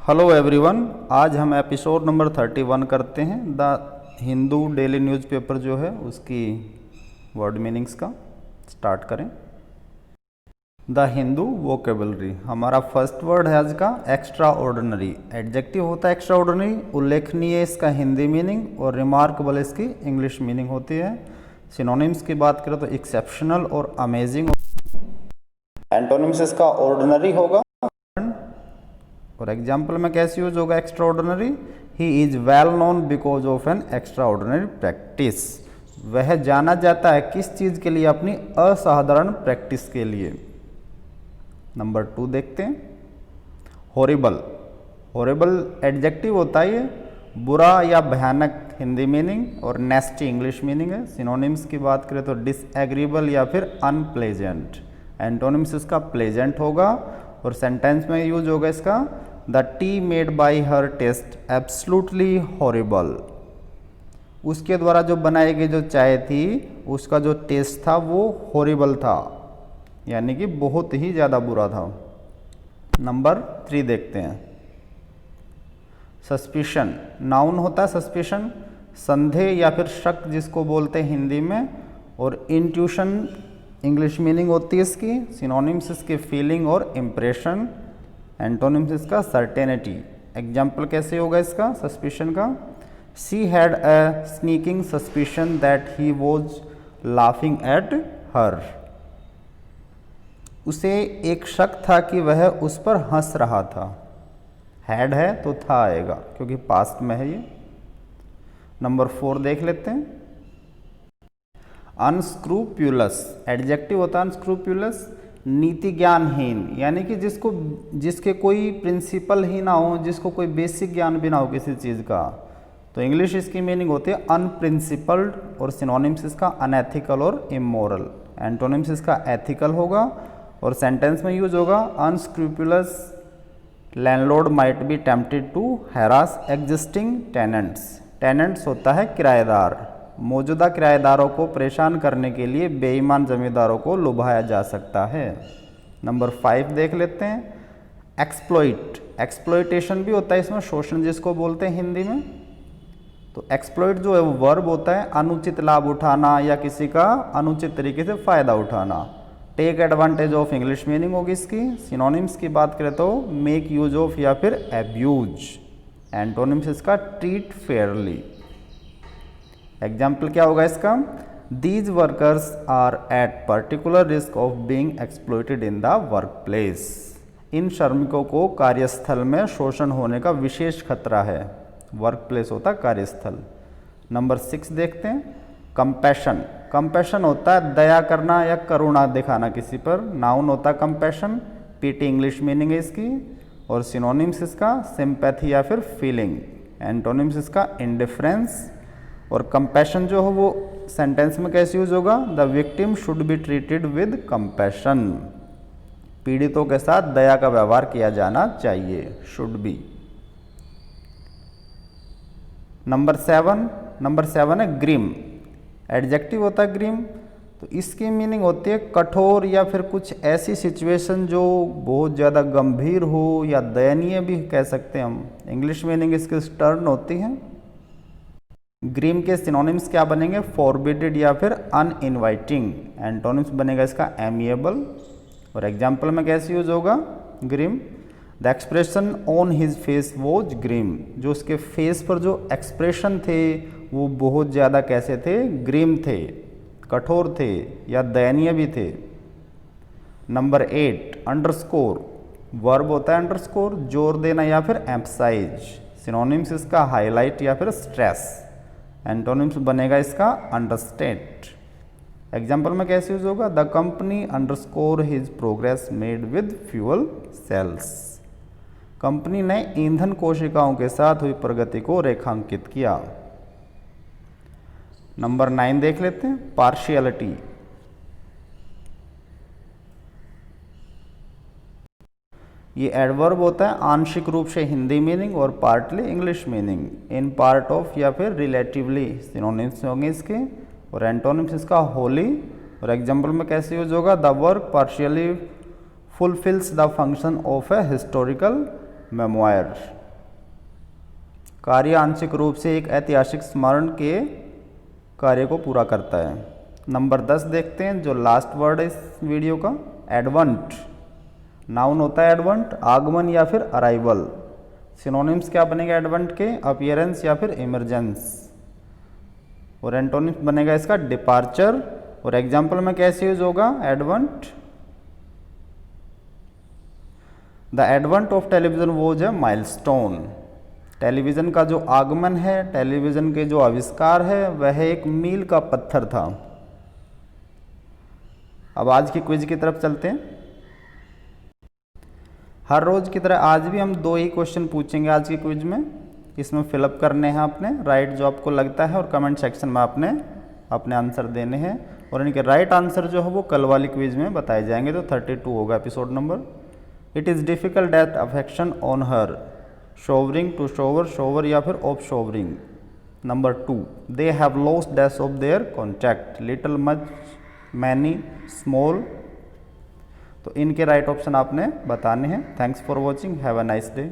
Hello everyone, आज हम episode number 31 करते हैं द हिंदू डेली न्यूज़पेपर जो है उसकी वर्ड मीनिंग्स का। स्टार्ट करें। द हिंदू वोकेबलरी, हमारा फर्स्ट वर्ड है आज का एक्स्ट्रा ऑर्डिनरी। एडजेक्टिव होता है एक्स्ट्रा ऑर्डिनरी, उल्लेखनीय इसका हिंदी मीनिंग और रिमार्केबल इसकी इंग्लिश मीनिंग होती है। सिनोनिम्स की बात करें तो एक्सेप्शनल और अमेजिंग। एंटोनिम्स इसका ऑर्डिनरी होगा और एग्जाम्पल में कैसे यूज होगा extra ordinary. He is well known because of an extra ordinary practice, वह जाना जाता है किस चीज़ के लिए, अपनी असाधारण प्रैक्टिस के लिए। नंबर 2 देखते हैं। हॉरिबल, हॉरिबल एडजेक्टिव होता है ये, बुरा या भयानक हिंदी मीनिंग और नेस्टी इंग्लिश मीनिंग है। सिनोनिम्स की बात करें तो डिसएग्रीबल या फिर अनप्लेजेंट। एंटोनिम्स इसका प्लेजेंट होगा और सेंटेंस में यूज होगा इसका the tea made by her taste absolutely horrible. उसके द्वारा जो बनाई गई जो चाय थी उसका जो टेस्ट था वो हॉरिबल था, यानी कि बहुत ही ज़्यादा बुरा था। नंबर 3 देखते हैं। सस्पिशन, नाउन होता है सस्पिशन, संदेह या फिर शक जिसको बोलते हैं हिंदी में, और इंट्यूशन इंग्लिश मीनिंग होती है इसकी। सिनोनिम्स इसके फीलिंग और इम्प्रेशन। एंटोनिम्स इसका सर्टेनिटी। एग्जाम्पल कैसे होगा इसका सस्पिशन का। She had a sneaking suspicion that he was laughing at her, उसे एक शक था कि वह उस पर हंस रहा था। हैड है तो था आएगा क्योंकि पास्ट में है ये। नंबर 4 देख लेते हैं। अनस्क्रूप्यूलस, एडजेक्टिव होता है अनस्क्रूप्यूलस, नीति ज्ञानहीन, यानी कि जिसके कोई प्रिंसिपल ही ना हो, जिसको कोई बेसिक ज्ञान भी ना हो किसी चीज़ का। तो इंग्लिश इसकी मीनिंग होती है अनप्रिंसिपल्ड और सिनोनिम्स इसका अनएथिकल और इमोरल। एंटोनिम्स इसका एथिकल होगा और सेंटेंस में यूज होगा unscrupulous landlord might be tempted to harass existing tenants. Tenants होता है किराएदार, मौजूदा किराएदारों को परेशान करने के लिए बेईमान जमींदारों को लुभाया जा सकता है। नंबर 5 देख लेते हैं। एक्सप्लॉइट, एक्सप्लॉइटेशन भी होता है इसमें, शोषण जिसको बोलते हैं हिंदी में। तो एक्सप्लॉइट जो है वो वर्ब होता है, अनुचित लाभ उठाना या किसी का अनुचित तरीके से फ़ायदा उठाना। Take advantage of English meaning होगी इसकी। सिनोनिम्स की बात करें तो मेक यूज ऑफ या फिर एब्यूज। एंटोनिम्स इसका ट्रीट फेयरली। एग्जाम्पल क्या होगा इसका। These workers are at particular risk of being exploited in the work place, इन श्रमिकों को कार्यस्थल में शोषण होने का विशेष खतरा है। वर्क प्लेस होता है कार्यस्थल। नंबर 6 देखते हैं। कंपैशन, कंपैशन होता है दया करना या करुणा दिखाना किसी पर। नाउन होता है कंपैशन, पीटी इंग्लिश मीनिंग है इसकी। और सिनोनिम्स इसका सिंपैथी या फिर फीलिंग। एंटोनिम्स इसका इंडिफरेंस। और कंपैशन जो हो वो सेंटेंस में कैसे यूज होगा, the victim should be treated with compassion, पीड़ितों के साथ दया का व्यवहार किया जाना चाहिए, शुड बी। नंबर 7 है ग्रीम। एडजेक्टिव होता है ग्रीम, तो इसकी मीनिंग होती है कठोर या फिर कुछ ऐसी सिचुएशन जो बहुत ज़्यादा गंभीर हो या दयनीय भी कह सकते हैं हम। इंग्लिश मीनिंग इसकी स्टर्न होती है। ग्रीम के सिनोनिम्स क्या बनेंगे, फॉरबिडेड या फिर अनइनवाइटिंग। एंटोनिम्स बनेगा इसका एमिएबल। और एग्जाम्पल में कैसे यूज होगा grim. The expression on his face was grim, जो उसके फेस पर जो एक्सप्रेशन थे वो बहुत ज़्यादा कैसे थे, ग्रीम थे, कठोर थे या दयनीय भी थे। नंबर 8 अंडरस्कोर, वर्ब होता है अंडरस्कोर, जोर देना या फिर एम्फसाइज। सिनोनिम्स इसका हाईलाइट या फिर स्ट्रेस। एंटोनिम्स बनेगा इसका अंडरस्टेट। एग्जाम्पल में कैसे यूज होगा, the company underscore his progress made with fuel cells, company ने ईंधन कोशिकाओं के साथ हुई प्रगति को रेखांकित किया। नंबर 9 देख लेते हैं। पार्शियलिटी, ये एडवर्ब होता है आंशिक रूप से हिंदी मीनिंग और partly English meaning. In part of या फिर रिलेटिवली सिनोनिम्स होंगे इसके। और एंटोनिम्स इसका होली। और एग्जाम्पल में कैसे यूज होगा, the work partially fulfils the function of a historical memoir. कार्य आंशिक रूप से एक ऐतिहासिक स्मरण के कार्य को पूरा करता है। नंबर 10 देखते हैं, जो लास्ट वर्ड है इस वीडियो का, एडवंट। नाउन होता है एडवंट, आगमन या फिर अराइवल। सिनोनिम्स क्या बनेगा एडवंट के, अपीयरेंस या फिर इमरजेंस। और एंटोनिम्स बनेगा इसका डिपार्चर। और एग्जाम्पल में कैसे यूज होगा Advent, the Advent of television was a milestone. Television का जो आगमन है, टेलीविज़न के जो आविष्कार है, वह एक मील का पत्थर था। अब आज की क्विज की तरफ चलते हैं। हर रोज की तरह आज भी हम 2 ही क्वेश्चन पूछेंगे आज की क्विज में। इसमें फिलअप करने हैं आपने राइट जो आपको लगता है, और कमेंट सेक्शन में आपने अपने आंसर देने हैं। और इनके राइट आंसर जो है वो कल वाली क्विज में बताए जाएंगे। तो 32 होगा episode number. It is difficult that affection on her, showering, to shower, shower या फिर of showering. Number 2, they have lost dash of their contact, little, much, many, small. तो इनके राइट ऑप्शन आपने बताने हैं। Thanks for watching, have a nice day.